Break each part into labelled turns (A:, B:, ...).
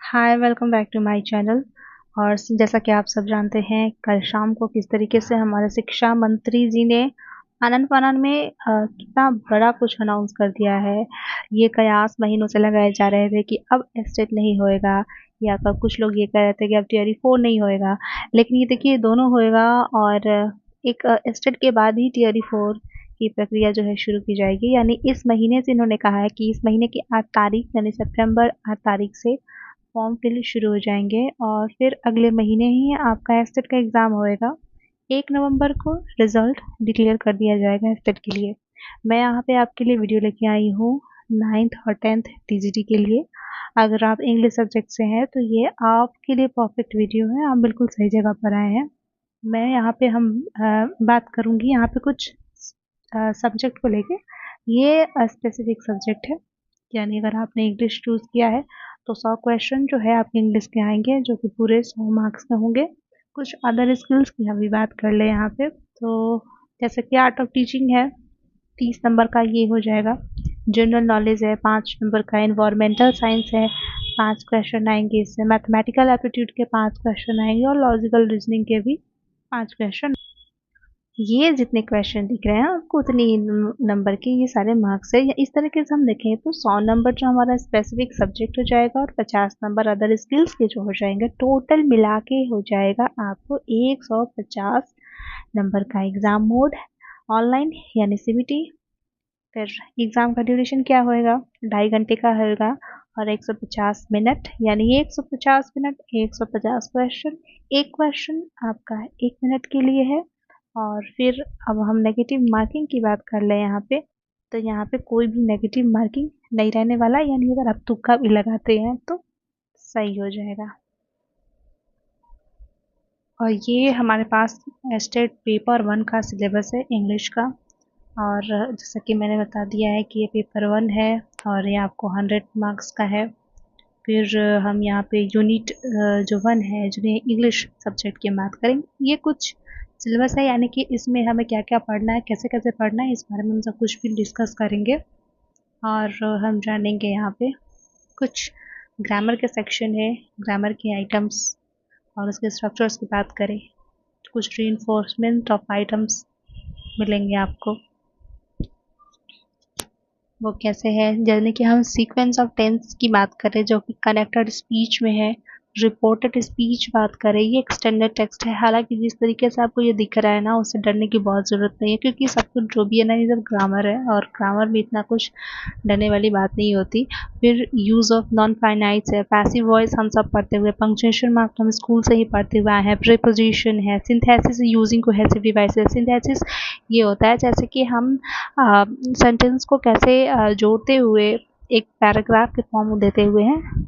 A: Hi, welcome back to my channel. और जैसा कि आप सब जानते हैं, कल शाम को किस तरीके से हमारे शिक्षा मंत्री जी ने आनन फानन में कितना बड़ा कुछ अनाउंस कर दिया है। ये कयास महीनों से लगाए जा रहे थे कि अब एस्टेट नहीं होएगा, या फिर कुछ लोग ये कह रहे थे कि अब टीआरई 4 नहीं होएगा। लेकिन ये देखिए, दोनों होएगा। और एक एस्टेट के बाद ही टीआरई 4 की प्रक्रिया जो है शुरू की जाएगी। यानी इस महीने से इन्होंने कहा है कि इस महीने की 8 तारीख यानी सितंबर 8 तारीख से फॉर्म फिल शुरू हो जाएंगे, और फिर अगले महीने ही आपका एस्टेट का एग्ज़ाम होएगा। 1 नवंबर को रिजल्ट डिक्लेयर कर दिया जाएगा एस्टेट के लिए। मैं यहाँ पे आपके लिए वीडियो लेके आई हूँ 9th और 10th टीजीटी के लिए। अगर आप इंग्लिश सब्जेक्ट से हैं तो ये आपके लिए परफेक्ट वीडियो है, आप बिल्कुल सही जगह पर आए हैं। मैं यहाँ पे हम बात करूँगी यहाँ पे कुछ सब्जेक्ट को लेके। ये स्पेसिफिक सब्जेक्ट है, यानी अगर आपने इंग्लिश चूज़ किया है तो 100 क्वेश्चन जो है आपके इंग्लिश के आएंगे, जो कि पूरे 100 मार्क्स के होंगे। कुछ अदर स्किल्स की हम भी बात कर ले यहाँ पे। तो जैसे कि आर्ट ऑफ टीचिंग है, 30 नंबर का ये हो जाएगा। जनरल नॉलेज है 5 नंबर का। इन्वायरमेंटल साइंस है, 5 क्वेश्चन आएंगे इससे। मैथमेटिकल एप्टीट्यूड के 5 क्वेश्चन आएंगे, और लॉजिकल रीजनिंग के भी 5 क्वेश्चन। ये जितने क्वेश्चन दिख रहे हैं आपको, उतनी नंबर के ये सारे मार्क्स है। इस तरीके से हम देखें तो 100 नंबर जो हमारा स्पेसिफिक सब्जेक्ट हो जाएगा, और 50 नंबर अदर स्किल्स के जो हो जाएंगे। टोटल मिला के हो जाएगा आपको 150 नंबर का एग्ज़ाम मोड ऑनलाइन यानी सीबीटी। फिर एग्ज़ाम का ड्यूरेशन क्या होएगा, 2.5 घंटे का होएगा, और 150 मिनट यानी 150 मिनट 150 क्वेश्चन। एक क्वेश्चन आपका 1 मिनट के लिए है। और फिर अब हम नेगेटिव मार्किंग की बात कर लें यहाँ पे, तो यहाँ पे कोई भी नेगेटिव मार्किंग नहीं रहने वाला। यानी अगर आप तुक्का भी लगाते हैं तो सही हो जाएगा। और ये हमारे पास स्टेट पेपर 1 का सिलेबस है इंग्लिश का। और जैसा कि मैंने बता दिया है कि ये पेपर 1 है, और ये आपको 100 मार्क्स का है। फिर हम यहाँ पे यूनिट जो 1 है, जो इंग्लिश सब्जेक्ट की बात करेंगे, ये कुछ सिलेबस है। यानी कि इसमें हमें क्या क्या पढ़ना है, कैसे कैसे पढ़ना है, इस बारे में हम सब कुछ भी डिस्कस करेंगे। और हम जानेंगे यहाँ पे कुछ ग्रामर के सेक्शन है, ग्रामर के आइटम्स, और उसके स्ट्रक्चर्स की बात करें तो कुछ रीइंफोर्समेंट ऑफ आइटम्स मिलेंगे आपको। वो कैसे है, जैसे कि हम सीक्वेंस ऑफ टेंस की बात करें जो कि कनेक्टेड स्पीच में है। रिपोर्टेड स्पीच बात करें, ये एक्सटेंडेड टेक्स्ट है। हालांकि जिस तरीके से आपको ये दिख रहा है ना, उससे डरने की बहुत ज़रूरत नहीं है, क्योंकि सब कुछ जो भी है ना, ये सब ग्रामर है, और ग्रामर में इतना कुछ डरने वाली बात नहीं होती। फिर यूज़ ऑफ नॉन फाइनाइट्स है, पैसिव वॉइस हम सब पढ़ते हुए, पंक्चुएशन मार्क हम स्कूल से ही पढ़ते हुए आए हैं। प्रीपोजिशन है, synthesis using cohesive devices. Synthesis ये होता है जैसे कि हम सेंटेंस को कैसे जोड़ते हुए एक पैराग्राफ के फॉर्म में देते हुए हैं।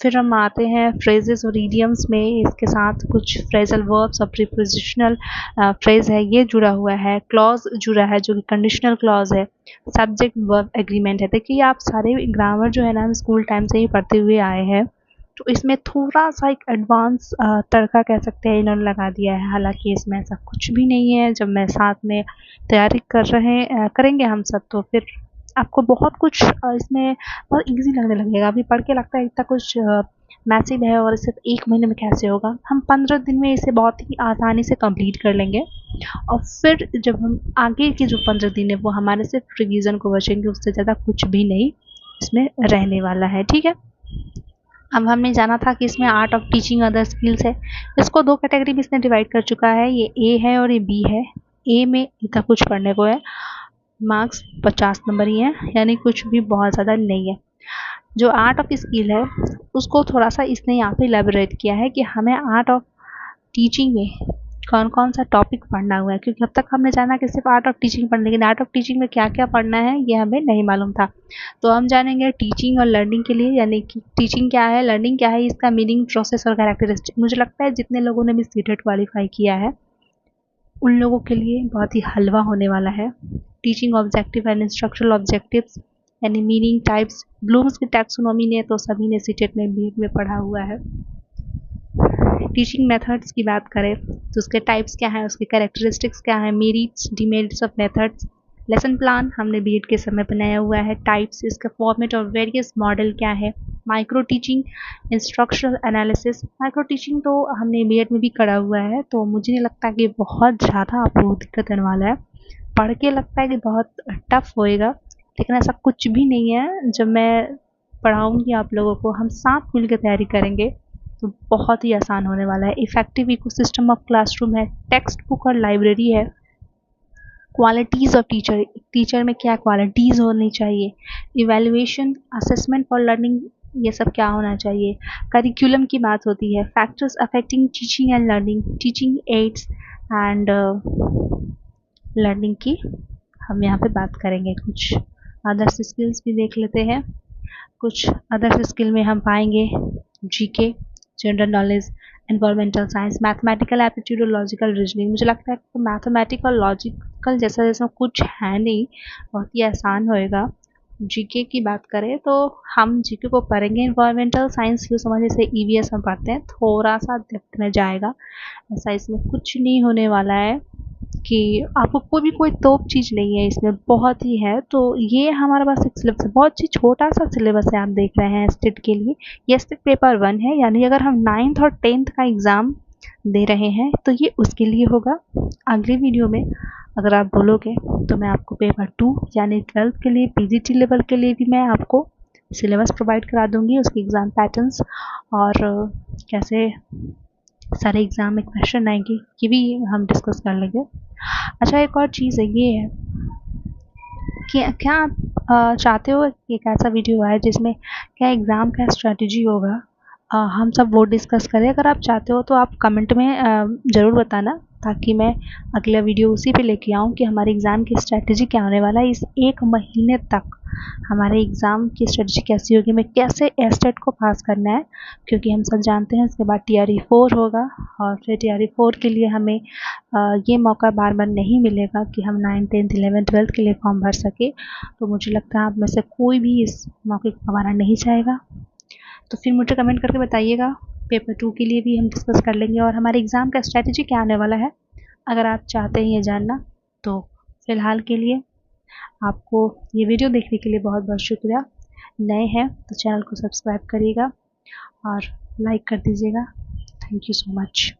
A: फिर हम आते हैं फ्रेजेस और इडियम्स में, इसके साथ कुछ फ्रेजल वर्ब्स और प्रीपोजिशनल फ्रेज है ये जुड़ा हुआ है। क्लॉज जुड़ा है जो कि कंडीशनल क्लॉज है। सब्जेक्ट वर्ब एग्रीमेंट है। देखिए, आप सारे ग्रामर जो है ना, हम स्कूल टाइम से ही पढ़ते हुए आए हैं, तो इसमें थोड़ा सा एक एडवांस तड़का कह सकते हैं इन्होंने लगा दिया है। हालांकि इसमें ऐसा कुछ भी नहीं है। जब मैं साथ में तैयारी करेंगे हम सब, तो फिर आपको बहुत कुछ इसमें बहुत इजी लगने लगेगा। अभी पढ़ के लगता है इतना कुछ मैसिव है, और इसे 1 महीने में कैसे होगा। हम 15 दिन में इसे बहुत ही आसानी से कंप्लीट कर लेंगे। और फिर जब हम आगे के जो 15 दिन है वो हमारे सिर्फ रिवीजन को बचेंगे, उससे ज़्यादा कुछ भी नहीं इसमें रहने वाला है। ठीक है, अब हमने जाना था कि इसमें art of teaching other skills है। इसको 2 कैटेगरी में इसने डिवाइड कर चुका है, ये ए है और ये बी है। ए में इतना कुछ पढ़ने को है, मार्क्स 50 नंबर ही है, यानी कुछ भी बहुत ज़्यादा नहीं है। जो आर्ट ऑफ स्किल है उसको थोड़ा सा इसने यहाँ पे इलेबोरेट किया है कि हमें आर्ट ऑफ टीचिंग में कौन कौन सा टॉपिक पढ़ना हुआ है, क्योंकि अब तक हमने जाना कि सिर्फ आर्ट ऑफ टीचिंग पढ़ना, लेकिन आर्ट ऑफ टीचिंग में क्या क्या पढ़ना है ये हमें नहीं मालूम था। तो हम जानेंगे टीचिंग और लर्निंग के लिए, यानी कि टीचिंग क्या है, लर्निंग क्या है, इसका मीनिंग, प्रोसेस और कैरेक्टरिस्टिक। मुझे लगता है जितने लोगों ने भी सीटेट क्वालिफाई किया है उन लोगों के लिए बहुत ही हलवा होने वाला है। Teaching objective and instructional objectives, यानी मीनिंग, टाइप्स। ब्लूम्स की टैक्सोनॉमी ने तो सभी ने सीटेट में बीएड में पढ़ा हुआ है। टीचिंग मेथड्स की बात करें तो उसके टाइप्स क्या हैं, उसके कैरेक्टरिस्टिक्स क्या हैं, merits demerits of methods. Lesson plan हमने बीएड के समय बनाया हुआ है। टाइप्स, इसका फॉर्मेट और वेरियस मॉडल क्या है, micro teaching, instructional analysis. Micro teaching तो हमने बीएड में भी करा हुआ है, तो मुझे नहीं लगता कि बहुत ज़्यादा आपको दिक्कत आने वाला है। पढ़ के लगता है कि बहुत टफ होएगा, लेकिन ऐसा कुछ भी नहीं है। जब मैं पढ़ाऊँगी आप लोगों को, हम साथ मिल के तैयारी करेंगे तो बहुत ही आसान होने वाला है। इफ़ेक्टिव इकोसिस्टम ऑफ क्लासरूम है, टेक्स्ट बुक और लाइब्रेरी है। क्वालिटीज़ ऑफ टीचर, टीचर में क्या क्वालिटीज़ होनी चाहिए, इवैल्यूएशन, असेसमेंट फॉर लर्निंग, ये सब क्या होना चाहिए। करिकुलम की बात होती है, factors affecting teaching and learning, teaching ads and learning की हम यहाँ पे बात करेंगे। कुछ अदर्स स्किल्स भी देख लेते हैं। कुछ अदर्स स्किल में हम पाएंगे GK, general knowledge, environmental science, mathematical aptitude और लॉजिकल रीजनिंग। मुझे लगता है कि मैथमेटिकल और लॉजिकल जैसा जैसा कुछ है नहीं, बहुत ही आसान होएगा। जीके की बात करें तो हम जीके को पढ़ेंगे, एनवायरमेंटल साइंस यूँ समझ जैसे ईवीएस में पढ़ते हैं, थोड़ा सा डेप्थ में जाएगा। ऐसा इसमें कुछ नहीं होने वाला है कि आपको कोई तोप चीज़ नहीं है इसमें, बहुत ही है। तो ये हमारे पास एक सिलेबस है, बहुत ही छोटा सा सिलेबस है। आप देख रहे हैं स्टेट के लिए, ये स्टेट पेपर 1 है, यानी अगर हम 9th और 10th का एग्ज़ाम दे रहे हैं तो ये उसके लिए होगा। अगले वीडियो में अगर आप बोलोगे तो मैं आपको पेपर 2 यानी 12th के लिए, पीजीटी लेवल के लिए भी मैं आपको सिलेबस प्रोवाइड करा दूँगी, उसके एग्ज़ाम पैटर्न्स और कैसे सारे एग्ज़ाम में क्वेश्चन आएंगे, ये भी हम डिस्कस कर लेंगे। अच्छा, एक और चीज़ है, ये है कि क्या आप चाहते हो कि एक ऐसा वीडियो आए जिसमें क्या एग्ज़ाम का स्ट्रैटेजी होगा, हम सब वो डिस्कस करें। अगर आप चाहते हो तो आप कमेंट में ज़रूर बताना, ताकि मैं अगला वीडियो उसी पे लेके आऊँ कि हमारे एग्ज़ाम की स्ट्रैटेजी क्या होने वाला है। इस 1 महीने तक हमारे एग्ज़ाम की स्ट्रैटेजी कैसी होगी, हमें कैसे एस्टेट को पास करना है, क्योंकि हम सब जानते हैं उसके बाद TRE 4 होगा, और फिर TRE 4 के लिए हमें ये मौका बार बार नहीं मिलेगा कि हम 9, 10th, 11th, 12th के लिए फॉर्म भर सके। तो मुझे लगता है आप में से कोई भी इस मौके को गंवाना नहीं चाहेगा। तो फिर मुझे कमेंट करके बताइएगा। पेपर 2 के लिए भी हम डिस्कस कर लेंगे और हमारे एग्ज़ाम का स्ट्रैटेजी क्या आने वाला है, अगर आप चाहते हैं ये जानना। तो फ़िलहाल के लिए आपको ये वीडियो देखने के लिए बहुत बहुत शुक्रिया। नए हैं तो चैनल को सब्सक्राइब करिएगा और लाइक कर दीजिएगा। Thank you so much.